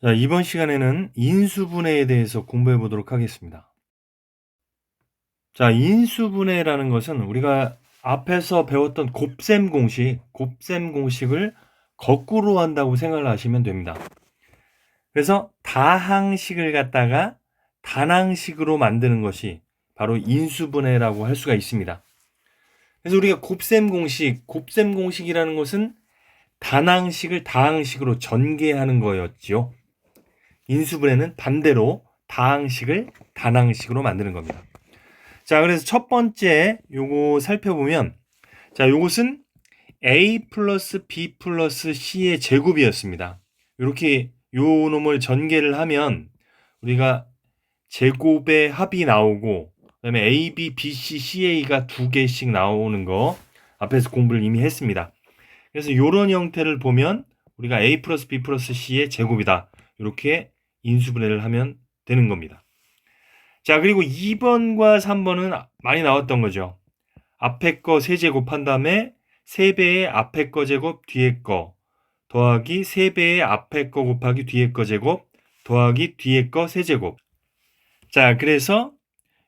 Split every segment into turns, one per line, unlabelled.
자, 이번 시간에는 인수분해에 대해서 공부해 보도록 하겠습니다. 자, 인수분해라는 것은 우리가 앞에서 배웠던 곱셈 공식을 거꾸로 한다고 생각을 하시면 됩니다. 그래서 다항식을 갖다가 단항식으로 만드는 것이 바로 인수분해라고 할 수가 있습니다. 그래서 우리가 곱셈 공식이라는 것은 단항식을 다항식으로 전개하는 거였지요. 인수분해는 반대로 다항식을 단항식으로 만드는 겁니다. 자, 그래서 첫 번째 요거 살펴보면, 자, 요것은 a 플러스 b 플러스 c의 제곱이었습니다. 이렇게 요 놈을 전개를 하면 우리가 제곱의 합이 나오고, 그다음에 a, b, b, c, ca가 두 개씩 나오는 거 앞에서 공부를 이미 했습니다. 그래서 이런 형태를 보면 우리가 a 플러스 b 플러스 c의 제곱이다, 이렇게 인수분해를 하면 되는 겁니다. 자, 그리고 2번과 3번은 많이 나왔던 거죠. 앞에 거 세제곱한 다음에 3배의 앞에 거 제곱 뒤에 거 더하기 3배의 앞에 거 곱하기 뒤에 거 제곱 더하기 뒤에 거 세제곱. 자, 그래서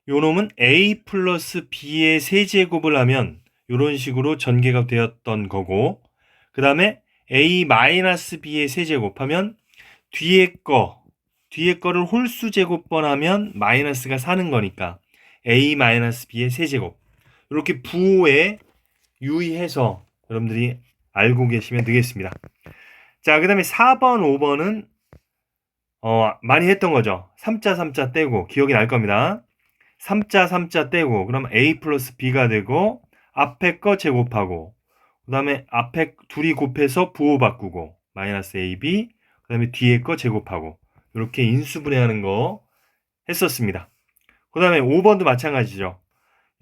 요 놈은 a 플러스 b의 세제곱을 하면 이런 식으로 전개가 되었던 거고, 그 다음에 a 마이너스 b의 세제곱하면 뒤에 거를 홀수 제곱번 하면 마이너스가 사는 거니까 a 마이너스 b의 세제곱, 이렇게 부호에 유의해서 여러분들이 알고 계시면 되겠습니다. 자, 그 다음에 4번, 5번은 많이 했던 거죠. 3자 3자 떼고 기억이 날 겁니다. 3자 3자 떼고 그럼 a 플러스 b가 되고 앞에 거 제곱하고 그 다음에 앞에 둘이 곱해서 부호 바꾸고 마이너스 ab, 그 다음에 뒤에 거 제곱하고 이렇게 인수분해하는 거 했었습니다. 그 다음에 5번도 마찬가지죠.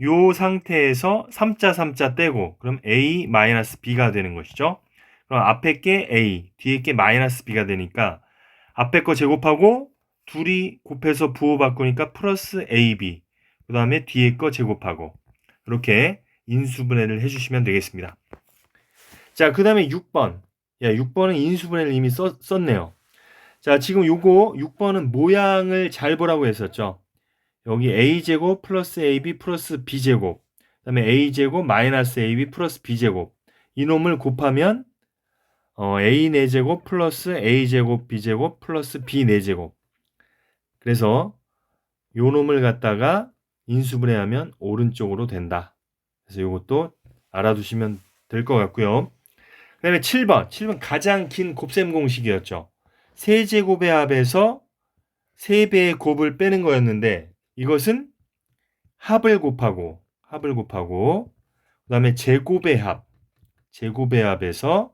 요 상태에서 3자 3자 떼고 그럼 a 마이너스 b가 되는 것이죠. 그럼 앞에 게 a, 뒤에 게 마이너스 b가 되니까 앞에 거 제곱하고 둘이 곱해서 부호 바꾸니까 플러스 ab, 그 다음에 뒤에 거 제곱하고 이렇게 인수분해를 해주시면 되겠습니다. 자, 그 다음에 6번. 6번은 인수분해를 이미 썼네요. 자, 지금 요거 6번은 모양을 잘 보라고 했었죠. 여기 a제곱 플러스 ab 플러스 b제곱, 그 다음에 a제곱 마이너스 ab 플러스 b제곱, 이놈을 곱하면 a 4제곱 플러스 a제곱 b제곱 플러스 b 4제곱. 그래서 요 놈을 갖다가 인수분해하면 오른쪽으로 된다. 그래서 요것도 알아두시면 될 것 같고요. 그 다음에 7번 가장 긴 곱셈 공식이었죠. 세제곱의 합에서 3배의 곱을 빼는 거였는데 이것은 합을 곱하고 그 다음에 제곱의 합에서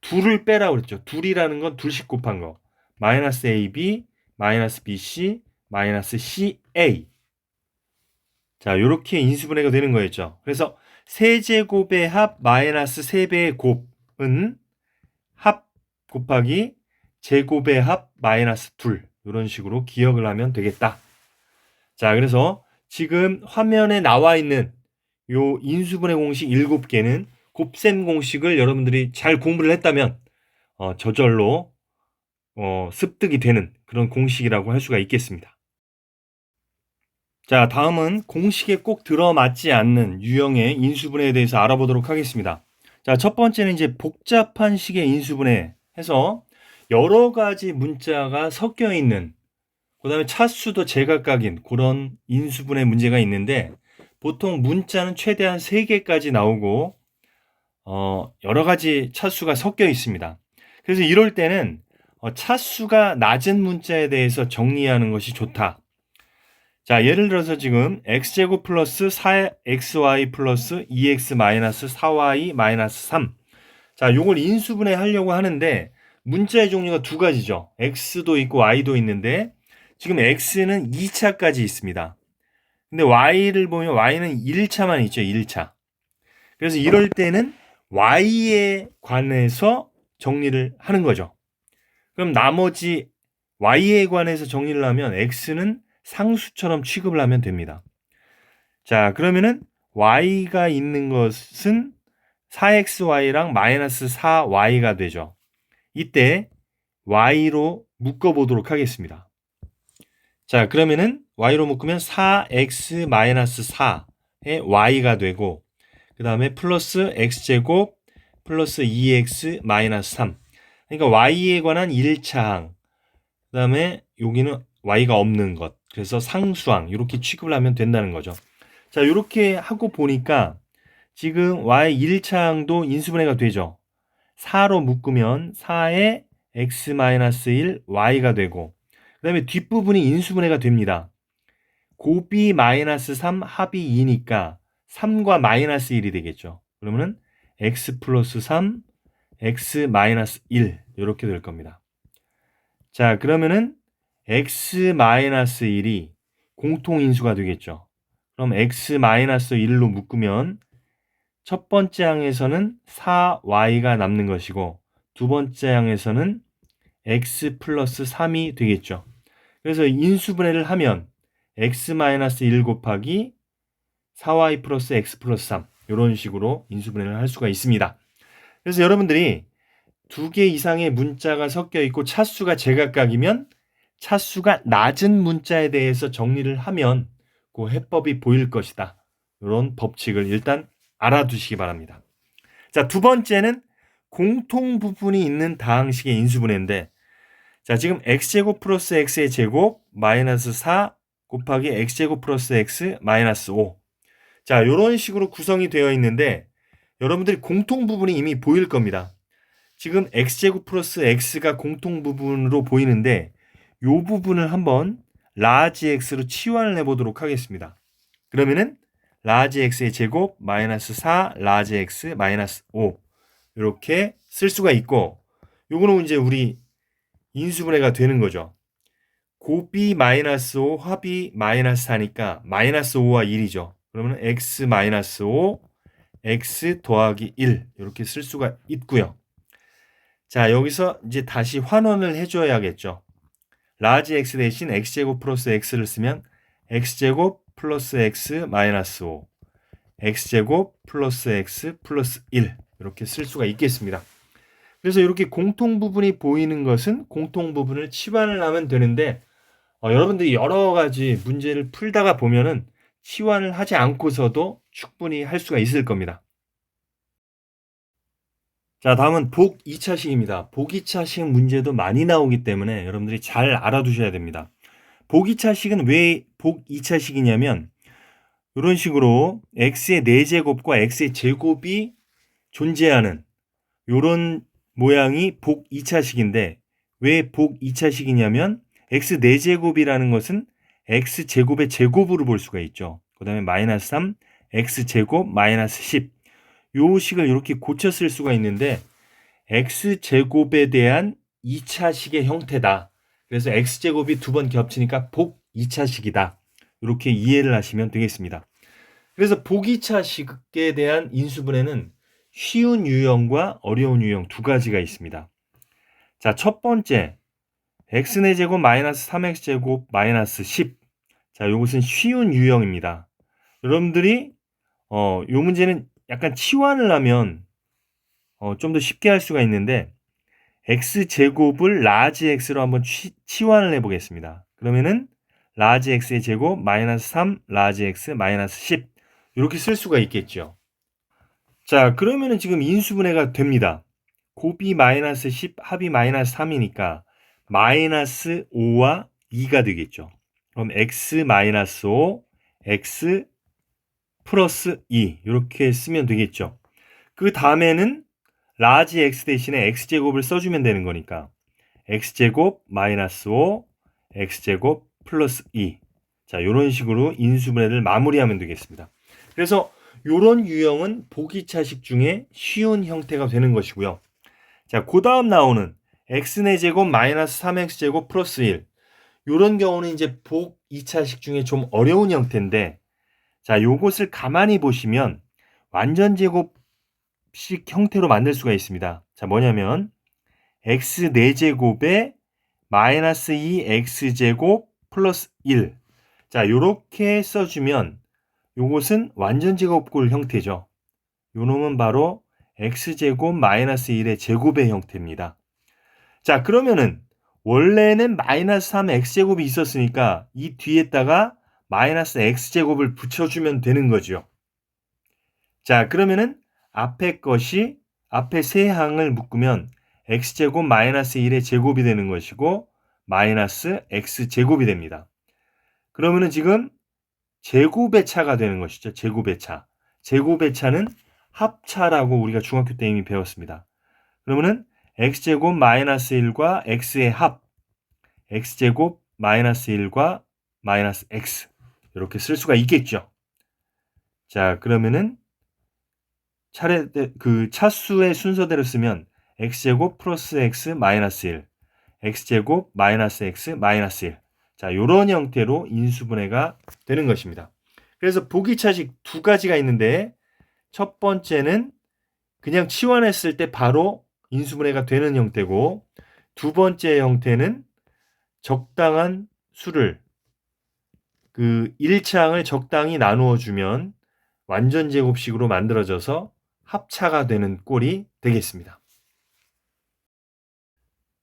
둘을 빼라고 그랬죠. 둘이라는 건 둘씩 곱한 거. 마이너스 AB, 마이너스 BC, 마이너스 CA. 자, 이렇게 인수분해가 되는 거였죠. 그래서 세제곱의 합 마이너스 3배의 곱은 합 곱하기 제곱의 합 마이너스 2, 이런 식으로 기억을 하면 되겠다. 자, 그래서 지금 화면에 나와 있는 요 인수분해 공식 7개는 곱셈 공식을 여러분들이 잘 공부를 했다면 저절로 습득이 되는 그런 공식이라고 할 수가 있겠습니다. 자, 다음은 공식에 꼭 들어맞지 않는 유형의 인수분해에 대해서 알아보도록 하겠습니다. 자, 첫 번째는 이제 복잡한 식의 인수분해 해서 여러 가지 문자가 섞여 있는, 그 다음에 차수도 제각각인 그런 인수분해 문제가 있는데, 보통 문자는 최대한 3개까지 나오고 여러 가지 차수가 섞여 있습니다. 그래서 이럴 때는 차수가 낮은 문자에 대해서 정리하는 것이 좋다. 자, 예를 들어서 지금 x제곱 플러스 4xy 플러스 2x 마이너스 4y 마이너스 3. 자, 요걸 인수분해 하려고 하는데 문자의 종류가 두 가지죠. x도 있고 y도 있는데 지금 x는 2차까지 있습니다. 근데 y를 보면 y는 1차만 있죠. 1차. 그래서 이럴 때는 y에 관해서 정리를 하는 거죠. 그럼 나머지 y에 관해서 정리를 하면 x는 상수처럼 취급을 하면 됩니다. 자, 그러면은 y가 있는 것은 4xy랑 마이너스 4y가 되죠. 이때 y로 묶어보도록 하겠습니다. 자, 그러면은 y로 묶으면 4x-4의 y가 되고, 그 다음에 플러스 x제곱 플러스 2x-3. 그러니까 y에 관한 1차항, 그 다음에 여기는 y가 없는 것, 그래서 상수항, 이렇게 취급을 하면 된다는 거죠. 자, 이렇게 하고 보니까 지금 y 1차항도 인수분해가 되죠. 4로 묶으면 4에 x-1 y가 되고, 그 다음에 뒷부분이 인수분해가 됩니다. 곱이 -3 합이 2니까 3과 -1이 되겠죠. 그러면은 x 플러스 3 x-1 이렇게 될 겁니다. 자, 그러면은 x-1이 공통인수가 되겠죠. 그럼 x-1로 묶으면 첫 번째 항에서는 4y가 남는 것이고, 두 번째 항에서는 x 플러스 3이 되겠죠. 그래서 인수분해를 하면 x-1 곱하기 4y 플러스 x 플러스 3, 이런 식으로 인수분해를 할 수가 있습니다. 그래서 여러분들이 두 개 이상의 문자가 섞여 있고 차수가 제각각이면 차수가 낮은 문자에 대해서 정리를 하면 그 해법이 보일 것이다. 이런 법칙을 일단 알아두시기 바랍니다. 자, 두 번째는 공통 부분이 있는 다항식의 인수분해인데, 자, 지금 x제곱 플러스 x의 제곱 마이너스 4 곱하기 x제곱 플러스 x 마이너스 5. 자, 이런 식으로 구성이 되어 있는데 여러분들이 공통 부분이 이미 보일 겁니다. 지금 x제곱 플러스 x가 공통 부분으로 보이는데 이 부분을 한번 라지 x로 치환을 해보도록 하겠습니다. 그러면은 라지 x의 제곱 마이너스 4 라지 x 마이너스 5 이렇게 쓸 수가 있고, 요거는 이제 우리 인수분해가 되는 거죠. 곱이 마이너스 5 합이 마이너스 4니까 마이너스 5와 1이죠. 그러면 x 마이너스 5 x 더하기 1 이렇게 쓸 수가 있고요. 자, 여기서 이제 다시 환원을 해줘야겠죠. 라지 x 대신 x제곱 플러스 x를 쓰면 x제곱 플러스 x 마이너스 5 x제곱 플러스 x 플러스 1 이렇게 쓸 수가 있겠습니다. 그래서 이렇게 공통 부분이 보이는 것은 공통 부분을 치환을 하면 되는데, 여러분들이 여러 가지 문제를 풀다가 보면은 치환을 하지 않고서도 충분히 할 수가 있을 겁니다. 자, 다음은 복 2차식입니다. 복 2차식 문제도 많이 나오기 때문에 여러분들이 잘 알아두셔야 됩니다. 복 2차식은 왜 복 2차식이냐면 이런 식으로 x의 4제곱과 x의 제곱이 존재하는 이런 모양이 복 2차식인데, 왜 복 2차식이냐면 x 4제곱이라는 것은 x제곱의 제곱으로 볼 수가 있죠. 그 다음에 마이너스 3 x제곱 마이너스 10, 요 식을 이렇게 고쳐 쓸 수가 있는데 x제곱에 대한 2차식의 형태다. 그래서 x제곱이 두 번 겹치니까 복 2차식이다. 이렇게 이해를 하시면 되겠습니다. 그래서 복 2차식에 대한 인수분해는 쉬운 유형과 어려운 유형 두 가지가 있습니다. 자, 첫 번째 x4제곱 마이너스 3x제곱 마이너스 10. 자, 이것은 쉬운 유형입니다. 여러분들이 요 문제는 약간 치환을 하면 좀 더 쉽게 할 수가 있는데, x제곱을 라지 x로 한번 치환을 해보겠습니다. 그러면은 라지 x의 제곱 마이너스 3 라지 x 마이너스 10 이렇게 쓸 수가 있겠죠. 자, 그러면은 지금 인수분해가 됩니다. 곱이 마이너스 10 합이 마이너스 3이니까 마이너스 5와 2가 되겠죠. 그럼 x 마이너스 5 x 플러스 2 이렇게 쓰면 되겠죠. 그 다음에는 라지 x 대신에 x제곱을 써주면 되는 거니까 x제곱 마이너스 5 x제곱 플러스 2. 자, 이런 식으로 인수분해를 마무리하면 되겠습니다. 그래서 이런 유형은 보기차식 중에 쉬운 형태가 되는 것이고요. 자, 그 다음 나오는 x4제곱 마이너스 3x제곱 플러스 1. 이런 경우는 이제 복 2차식 중에 좀 어려운 형태인데, 자, 요것을 가만히 보시면 완전제곱식 형태로 만들 수가 있습니다. 자, 뭐냐면 x4제곱에 마이너스 2x제곱 플러스 1. 자, 요렇게 써주면 요것은 완전제곱골 형태죠. 요 놈은 바로 x제곱 마이너스 1의 제곱의 형태입니다. 자, 그러면은 원래는 마이너스 3 x제곱이 있었으니까 이 뒤에다가 마이너스 x제곱을 붙여주면 되는 거죠. 자, 그러면은 앞에 세 항을 묶으면 x제곱 마이너스 1의 제곱이 되는 것이고 마이너스 x제곱이 됩니다. 그러면은 지금 제곱의 차가 되는 것이죠. 제곱의 차. 제곱의 차는 합차라고 우리가 중학교 때 이미 배웠습니다. 그러면은 x제곱 마이너스 1과 x의 합, x제곱 마이너스 1과 마이너스 x 이렇게 쓸 수가 있겠죠. 자, 그러면은 차수의 순서대로 쓰면 x제곱 플러스 x 마이너스 1, x제곱 마이너스 x 마이너스 1. 자, 요런 형태로 인수분해가 되는 것입니다. 그래서 보기차식 두 가지가 있는데 첫 번째는 그냥 치환했을 때 바로 인수분해가 되는 형태고 두 번째 형태는 적당한 수를 1차항을 적당히 나누어 주면 완전 제곱식으로 만들어져서 합차가 되는 꼴이 되겠습니다.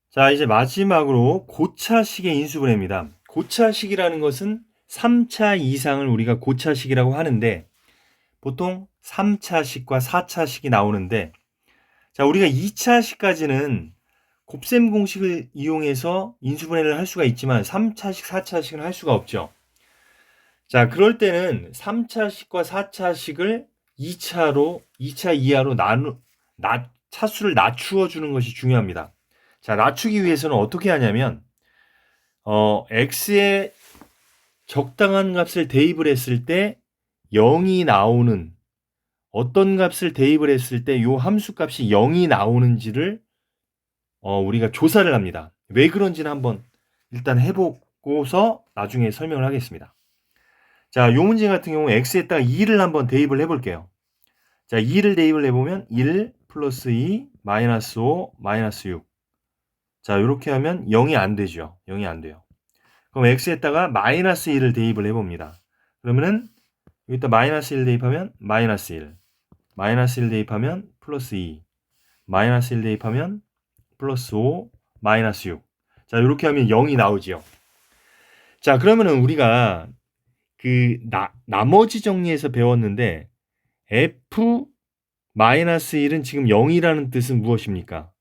자, 이제 마지막으로 고차식의 인수분해입니다. 고차식이라는 것은 3차 이상을 우리가 고차식이라고 하는데 보통 3차식과 4차식이 나오는데 자, 우리가 2차식까지는 곱셈 공식을 이용해서 인수분해를 할 수가 있지만 3차식, 4차식은 할 수가 없죠. 자, 그럴 때는 3차식과 4차식을 2차 이하로 차수를 낮추어 주는 것이 중요합니다. 자, 낮추기 위해서는 어떻게 하냐면 x의 적당한 값을 대입을 했을 때 0이 나오는 어떤 값을 대입을 했을 때 이 함수 값이 0이 나오는지를 우리가 조사를 합니다. 왜 그런지는 한번 일단 해보고서 나중에 설명을 하겠습니다. 자, 이 문제 같은 경우 x에다가 2를 한번 대입을 해볼게요. 자, 2를 대입을 해보면 1 플러스 2 마이너스 5 마이너스 6. 자, 이렇게 하면 0이 안 되죠. 0이 안 돼요. 그럼 x에다가 마이너스 1을 대입을 해봅니다. 그러면은 여기다 마이너스 1 대입하면 마이너스 1, 마이너스 1 대입하면 플러스 2, 마이너스 1 대입하면 플러스 5, 마이너스 6. 자, 이렇게 하면 0이 나오지요. 자, 그러면은 우리가 나머지 정리에서 배웠는데 f 마이너스 1은 지금 0이라는 뜻은 무엇입니까?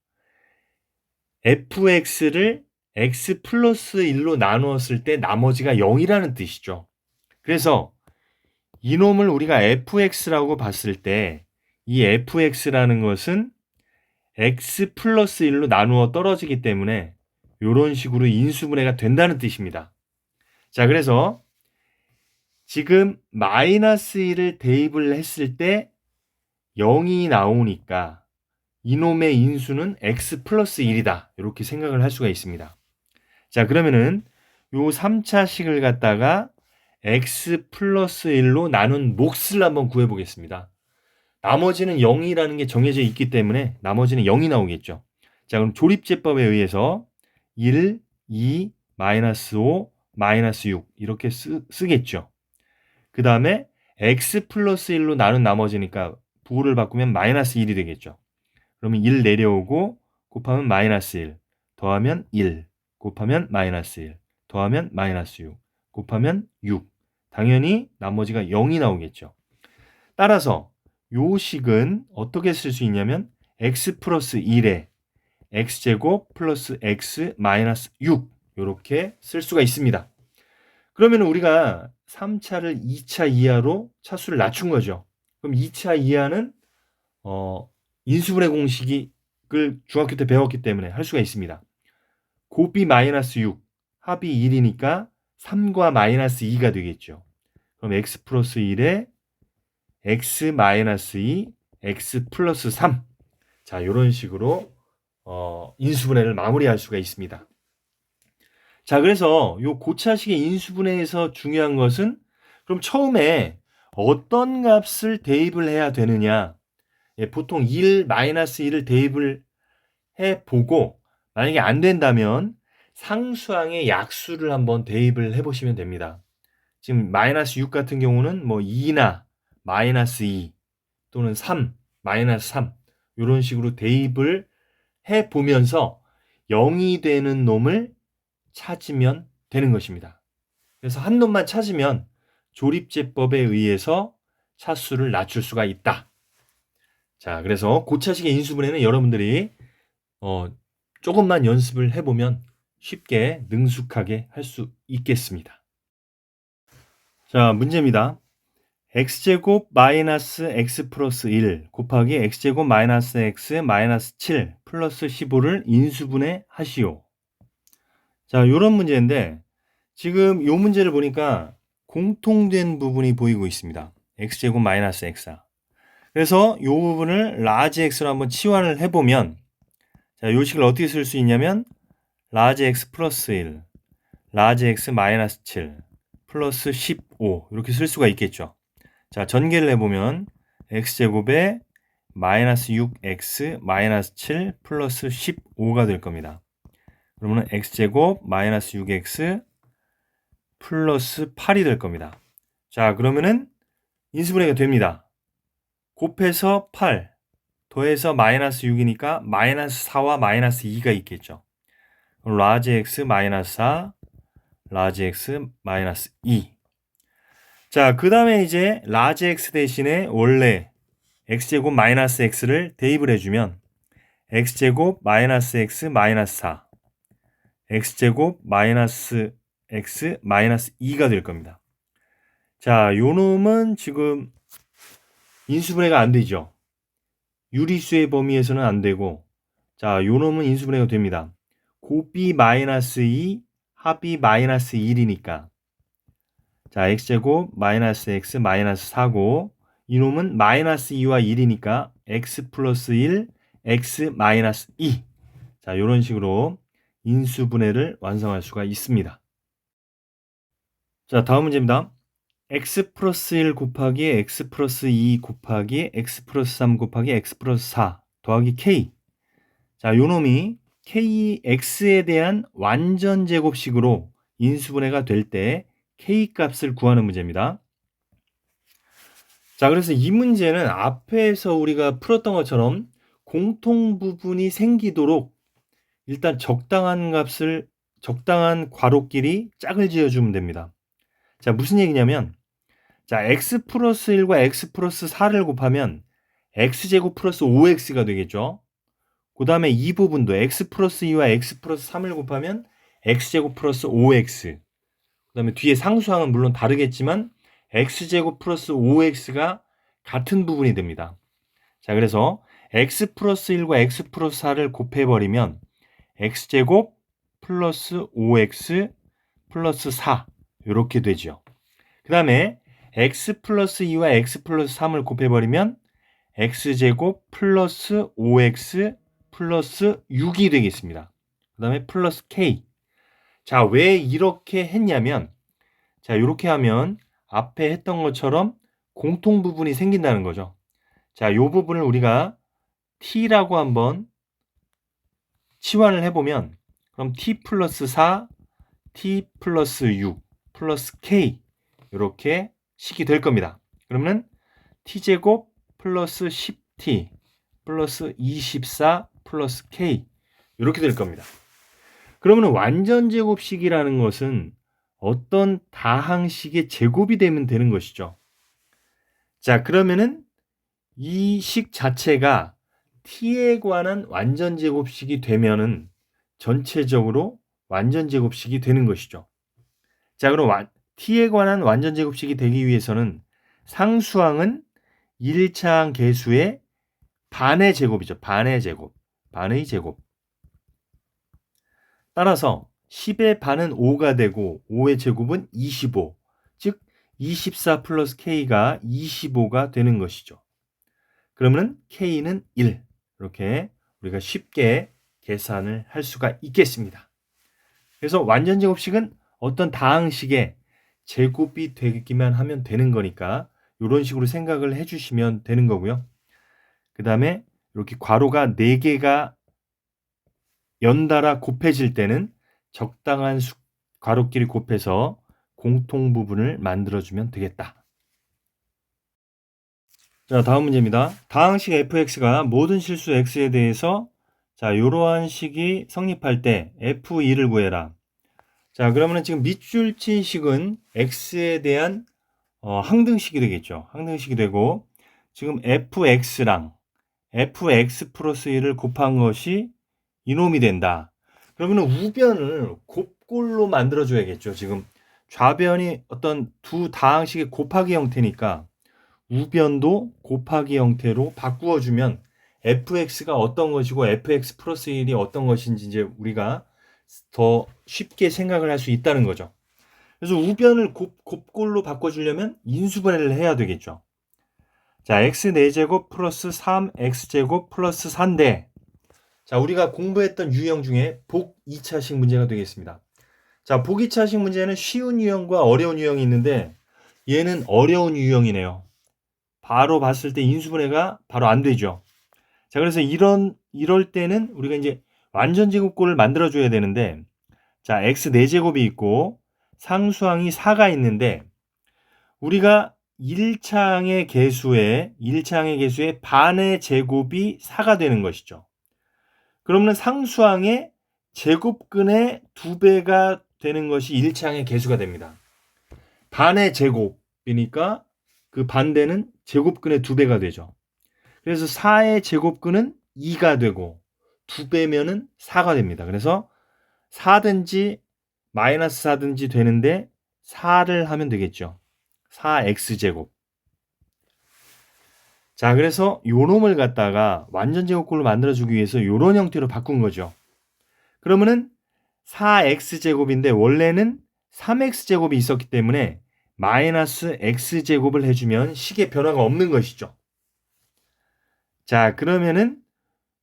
fx를 x 플러스 1로 나누었을 때 나머지가 0이라는 뜻이죠. 그래서 이놈을 우리가 fx라고 봤을 때 이 fx라는 것은 x 플러스 1로 나누어 떨어지기 때문에 이런 식으로 인수분해가 된다는 뜻입니다. 자, 그래서 지금 마이너스 1을 대입을 했을 때 0이 나오니까 이놈의 인수는 x 플러스 1이다. 이렇게 생각을 할 수가 있습니다. 자, 그러면은 요 3차식을 갖다가 x 플러스 1로 나눈 몫을 한번 구해보겠습니다. 나머지는 0이라는 게 정해져 있기 때문에 나머지는 0이 나오겠죠. 자, 그럼 조립제법에 의해서 1, 2, 마이너스 5, 마이너스 6 이렇게 쓰겠죠. 그 다음에 x 플러스 1로 나눈 나머지니까 부호를 바꾸면 마이너스 1이 되겠죠. 그러면 1 내려오고 곱하면 마이너스 1 더하면 1 곱하면 마이너스 1 더하면 마이너스 6 곱하면 6. 당연히 나머지가 0이 나오겠죠. 따라서 요 식은 어떻게 쓸 수 있냐면 x 플러스 1에 x제곱 플러스 x 마이너스 6 이렇게 쓸 수가 있습니다. 그러면 우리가 3차를 2차 이하로 차수를 낮춘 거죠. 그럼 2차 이하는 인수분해 공식을 중학교 때 배웠기 때문에 할 수가 있습니다. 곱이 마이너스 6, 합이 1이니까 3과 마이너스 2가 되겠죠. 그럼 x 플러스 1에 x 마이너스 2, x 플러스 3. 자, 이런 식으로 인수분해를 마무리할 수가 있습니다. 자, 그래서 요 고차식의 인수분해에서 중요한 것은 그럼 처음에 어떤 값을 대입을 해야 되느냐. 보통 1, 마이너스 1을 대입을 해보고 만약에 안 된다면 상수항의 약수를 한번 대입을 해보시면 됩니다. 지금 마이너스 6 같은 경우는 뭐 2나 마이너스 2 또는 3, 마이너스 3 이런 식으로 대입을 해보면서 0이 되는 놈을 찾으면 되는 것입니다. 그래서 한 놈만 찾으면 조립제법에 의해서 차수를 낮출 수가 있다. 자, 그래서 고차식의 인수분해는 여러분들이 조금만 연습을 해보면 쉽게 능숙하게 할 수 있겠습니다. 자, 문제입니다. x제곱 마이너스 x 플러스 1 곱하기 x제곱 마이너스 x 마이너스 7 플러스 15를 인수분해 하시오. 자, 요런 문제인데 지금 요 문제를 보니까 공통된 부분이 보이고 있습니다. x제곱 마이너스 x. 그래서 요 부분을 라지 x로 한번 치환을 해보면 자, 요 식을 어떻게 쓸 수 있냐면 라지 x 플러스 1, 라지 x 마이너스 7 플러스 15 이렇게 쓸 수가 있겠죠. 자, 전개를 해보면 x제곱에 마이너스 6x 마이너스 7 플러스 15가 될 겁니다. 그러면 x제곱 마이너스 6x 플러스 8이 될 겁니다. 자, 그러면은 인수분해가 됩니다. 곱해서 8 더해서 마이너스 6이니까 마이너스 4와 마이너스 2가 있겠죠. 라지 x 마이너스 4 라지 x 마이너스 2. 자, 그 다음에 이제 라지 x 대신에 원래 x제곱 마이너스 x를 대입을 해주면 x제곱 마이너스 x 마이너스 4 x제곱 마이너스 x 마이너스 2가 될 겁니다. 자, 요 놈은 지금 인수분해가 안 되죠. 유리수의 범위에서는 안 되고 자, 요 놈은 인수분해가 됩니다. 곱이 마이너스 2 합이 마이너스 1이니까 자, x제곱 마이너스 x 마이너스 4고 이놈은 마이너스 2와 1이니까 x 플러스 1 x 마이너스 2. 자, 요런 식으로 인수분해를 완성할 수가 있습니다. 자, 다음 문제입니다. x 플러스 1 곱하기 x 플러스 2 곱하기 x 플러스 3 곱하기 x 플러스 4 더하기 k. 자, 요놈이 kx에 대한 완전 제곱식으로 인수분해가 될 때 k 값을 구하는 문제입니다. 자, 그래서 이 문제는 앞에서 우리가 풀었던 것처럼 공통 부분이 생기도록 일단 적당한 괄호끼리 짝을 지어주면 됩니다. 자, 무슨 얘기냐면 자, x 플러스 1과 x 플러스 4를 곱하면 x제곱 플러스 5x가 되겠죠. 그 다음에 이 부분도 x 플러스 2와 x 플러스 3을 곱하면 x제곱 플러스 5x. 그 다음에 뒤에 상수항은 물론 다르겠지만 x제곱 플러스 5x가 같은 부분이 됩니다. 자, 그래서 x 플러스 1과 x 플러스 4를 곱해버리면 x제곱 플러스 5x 플러스 4 이렇게 되죠. 그 다음에 x 플러스 2와 x 플러스 3을 곱해버리면 x제곱 플러스 5x 플러스 6이 되겠습니다. 그 다음에 플러스 k. 자, 왜 이렇게 했냐면 자, 이렇게 하면 앞에 했던 것처럼 공통 부분이 생긴다는 거죠. 자, 이 부분을 우리가 t라고 한번 치환을 해보면 그럼 t 플러스 4, t 플러스 6 플러스 k 이렇게 식이 될 겁니다. 그러면 t제곱 플러스 10t 플러스 24 플러스 k 이렇게 될 겁니다. 그러면 완전 제곱식이라는 것은 어떤 다항식의 제곱이 되면 되는 것이죠. 자, 그러면은 이 식 자체가 t에 관한 완전 제곱식이 되면은 전체적으로 완전 제곱식이 되는 것이죠. 자, 그럼 t에 관한 완전 제곱식이 되기 위해서는 상수항은 1차항 계수의 반의 제곱이죠. 반의 제곱. 반의 제곱. 따라서 10의 반은 5가 되고 5의 제곱은 25. 즉 24 플러스 k가 25가 되는 것이죠. 그러면 k는 1. 이렇게 우리가 쉽게 계산을 할 수가 있겠습니다. 그래서 완전 제곱식은 어떤 다항식의 제곱이 되기만 하면 되는 거니까 이런 식으로 생각을 해주시면 되는 거고요. 그 다음에 이렇게 괄호가 4개가 연달아 곱해질 때는 적당한 괄호끼리 곱해서 공통 부분을 만들어주면 되겠다. 자, 다음 문제입니다. 다항식 fx가 모든 실수 x에 대해서 자, 이러한 식이 성립할 때 F2를 구해라. 자, 그러면은 지금 밑줄 친 식은 x에 대한 항등식이 되겠죠. 항등식이 되고 지금 fx랑 fx 플러스 1을 곱한 것이 이놈이 된다. 그러면은 우변을 곱골로 만들어줘야겠죠. 지금 좌변이 어떤 두 다항식의 곱하기 형태니까 우변도 곱하기 형태로 바꾸어주면 fx가 어떤 것이고 fx 플러스 1이 어떤 것인지 이제 우리가 더 쉽게 생각을 할 수 있다는 거죠. 그래서 우변을 곱골로 바꿔주려면 인수분해를 해야 되겠죠. 자, x 4제곱 플러스 3x제곱 플러스 4인데 자, 우리가 공부했던 유형 중에 복 2차식 문제가 되겠습니다. 자, 복 2차식 문제는 쉬운 유형과 어려운 유형이 있는데 얘는 어려운 유형이네요. 바로 봤을 때 인수분해가 바로 안 되죠. 자, 그래서 이럴 때는 우리가 이제 완전 제곱꼴을 만들어 줘야 되는데 자, x 4제곱이 있고 상수항이 4가 있는데 우리가 1차항의 개수의 반의 제곱이 4가 되는 것이죠. 그러면 상수항의 제곱근의 2배가 되는 것이 1차항의 개수가 됩니다. 반의 제곱이니까 그 반대는 제곱근의 2배가 되죠. 그래서 4의 제곱근은 2가 되고 2배면은 4가 됩니다. 그래서 4든지 마이너스 4든지 되는데 4를 하면 되겠죠. 4x제곱. 자, 그래서 요 놈을 갖다가 완전 제곱꼴로 만들어주기 위해서 요런 형태로 바꾼 거죠. 그러면은 4x제곱인데 원래는 3x제곱이 있었기 때문에 마이너스 x제곱을 해주면 식의 변화가 없는 것이죠. 자, 그러면은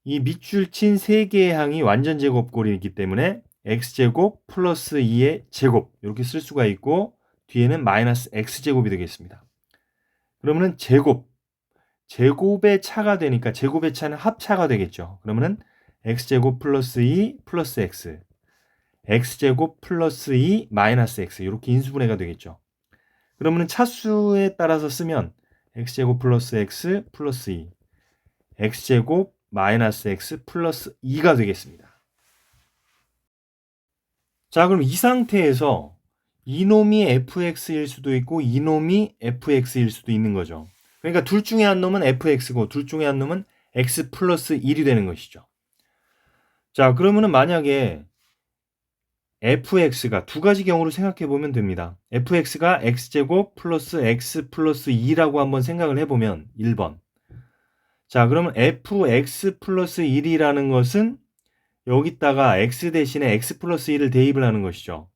이 밑줄 친 3개의 항이 완전 제곱꼴이기 때문에 x제곱 플러스 2의 제곱 이렇게 쓸 수가 있고 뒤에는 마이너스 x제곱이 되겠습니다. 그러면은 제곱의 차가 되니까 제곱의 차는 합차가 되겠죠. 그러면은 x제곱 플러스 2 플러스 x x제곱 플러스 2 마이너스 x 이렇게 인수분해가 되겠죠. 그러면은 차수에 따라서 쓰면 x제곱 플러스 x 플러스 2 x제곱 마이너스 x 플러스 2가 되겠습니다. 자, 그럼 이 상태에서 이놈이 fx일 수도 있고 이놈이 fx일 수도 있는 거죠. 그러니까 둘 중에 한 놈은 fx고 둘 중에 한 놈은 x 플러스 1이 되는 것이죠. 자, 그러면은 만약에 fx가 두 가지 경우로 생각해 보면 됩니다. fx가 x제곱 플러스 x 플러스 2라고 한번 생각을 해보면 1번. 자, 그러면 fx 플러스 1이라는 것은 여기다가 x 대신에 x 플러스 1을 대입을 하는 것이죠.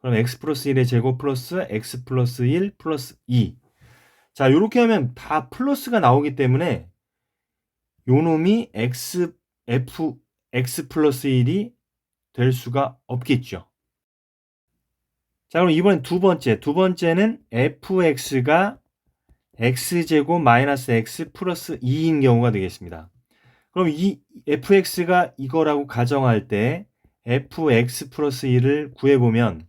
그럼 x 플러스 1의 제곱 플러스 x 플러스 1 플러스 2. 자, 이렇게 하면 다 플러스가 나오기 때문에 요놈이 x 플러스 1이 될 수가 없겠죠. 자, 그럼 이번엔 두 번째는 fx가 x제곱 마이너스 x 플러스 2인 경우가 되겠습니다. 그럼 이 fx가 이거라고 가정할 때 fx 플러스 1을 구해보면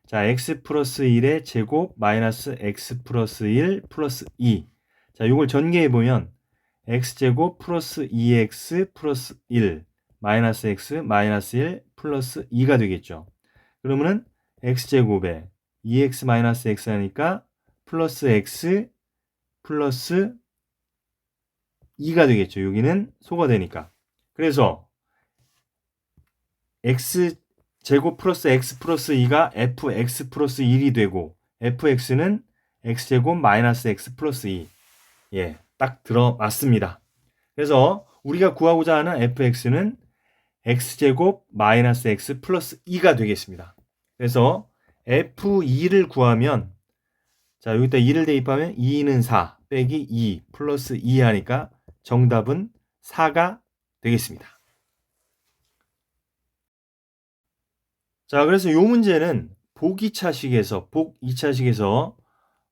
자, x 플러스 1의 제곱 마이너스 x 플러스 1 플러스 2. 자, 이걸 전개해보면 x제곱 플러스 2x 플러스 1 마이너스 x 마이너스 1 플러스 2가 되겠죠. 그러면은 x제곱에 2x 마이너스 x 하니까 플러스 x 플러스 2가 되겠죠. 여기는 소가 되니까. 그래서 x제곱 플러스 x 플러스 2가 fx 플러스 1이 되고 fx는 x제곱 마이너스 x 플러스 2. 예, 딱 들어맞습니다. 그래서 우리가 구하고자 하는 fx는 x제곱 마이너스 x 플러스 2가 되겠습니다. 그래서 f2를 구하면 자, 여기다 2를 대입하면 2는 4 빼기 2 플러스 2 하니까 정답은 4가 되겠습니다. 자, 그래서 이 문제는 복 2차식에서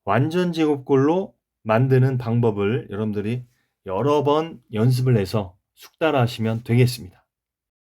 완전 제곱꼴로 만드는 방법을 여러분들이 여러 번 연습을 해서 숙달하시면 되겠습니다.